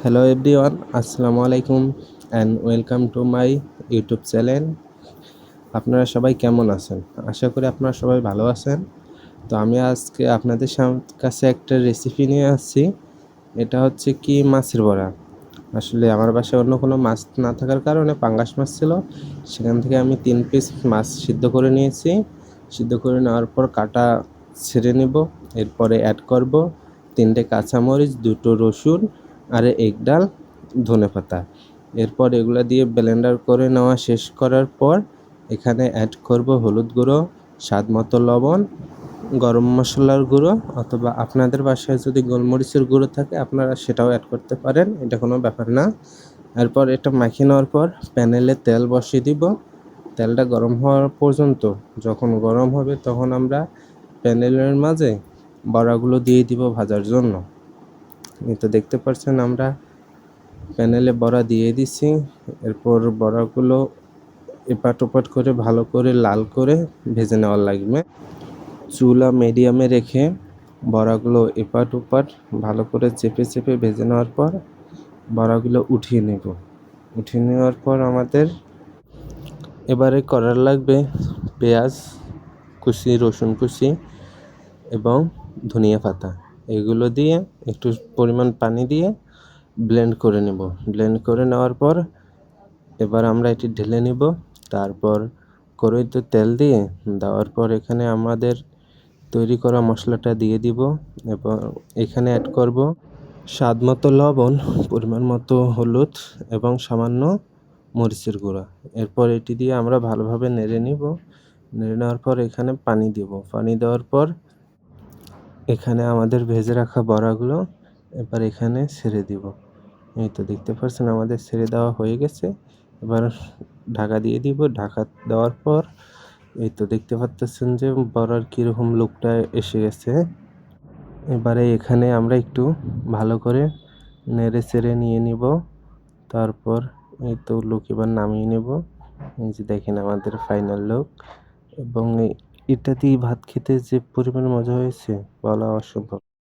Hello everyone, Assalamu alaikum and welcome to my YouTube channel. আপনারা সবাই কেমন আছেন? আশা করি আপনারা সবাই ভালো আছেন। তো আমি আজকে আপনাদের কাছে একটা রেসিপি নিয়ে আসছি। এটা হচ্ছে কি মাছের বড়া। আসলে আমার বাসায় অন্য কোনো মাছ না থাকার কারণে পাঙ্গাস মাছ ছিল। সেখান থেকে আমি 3 পিস মাছ সিদ্ধ করে নিয়েছি। সিদ্ধ করে নেওয়ার পর কাটা ছেড়ে নিব। এরপরে অ্যাড করব 3টে কাঁচামরিচ, 2টো রসুন আর এক ডাল ধনেপাতা। এরপর এগুলা দিয়ে ব্লেন্ডার করে নেওয়া শেষ করার পর এখানে অ্যাড করব হলুদ গুঁড়ো, স্বাদ মতো লবণ, গরম মশলার গুঁড়ো অথবা আপনাদের বাসায় যদি গোলমরিচের গুঁড়ো থাকে আপনারা সেটাও অ্যাড করতে পারেন, এটা কোনো ব্যাপার না। এরপর এটা মাখিয়ে নেওয়ার পর প্যানেলে তেল বসিয়ে দিব। তেলটা গরম হওয়ার পর্যন্ত, যখন গরম হবে তখন আমরা প্যানেলের মাঝে বড়াগুলো দিয়ে দিব ভাজার জন্য। এই তো দেখতে পাচ্ছেন আমরা প্যানেলে বড়া দিয়ে দিছি। এরপর বড়াগুলো এপাট ওপাট করে ভালো করে লাল করে ভেজে নেওয়ার লাগবে। চুলা মিডিয়ামে রেখে বড়াগুলো এপাট ওপাট ভালো করে চেপে চেপে ভেজে নেওয়ার পর বড়াগুলো উঠিয়ে নেব। উঠিয়ে নেওয়ার পর আমাদের এবারে করার লাগবে পেঁয়াজ কুচি, রসুন কুচি এবং ধনিয়া পাতা। এগুলো দিয়ে একটু পরিমাণ পানি দিয়ে ব্লেন্ড করে নেব। ব্লেন্ড করে নেওয়ার পর এবার আমরা এটি ঢেলে নেব। তারপর কড়াইতে তেল দিয়ে দেওয়ার পর এখানে আমাদের তৈরি করা মশলাটা দিয়ে দিব এবং এখানে অ্যাড করব স্বাদ মতো লবণ, পরিমাণ মতো হলুদ এবং সামান্য মরিচের গুঁড়া। এরপর এটি দিয়ে আমরা ভালোভাবে নেড়ে নিব। নেড়ে নেওয়ার পর এখানে পানি দিব। পানি দেওয়ার পর এখানে আমাদের ভেজে রাখা বড়াগুলো এবার এখানে ছেড়ে দিব। এই তো দেখতে পাচ্ছেন আমাদের ছেড়ে দেওয়া হয়ে গেছে। এবার ঢাকা দিয়ে দিব। ঢাকা দেওয়ার পর এই তো দেখতে পাচ্ছেন যে বড়ার কীরকম লুকটা এসে গেছে। এবারে এখানে আমরা একটু ভালো করে নেড়ে চেড়ে নিয়ে নিব। তারপর এই তো লুক এবার নামিয়ে নেব। এই যে দেখেন আমাদের ফাইনাল লুক। এবং এটা দিয়ে ভাত খেতে যে পরিমাণ মজা হয়েছে বলা অসম্ভব।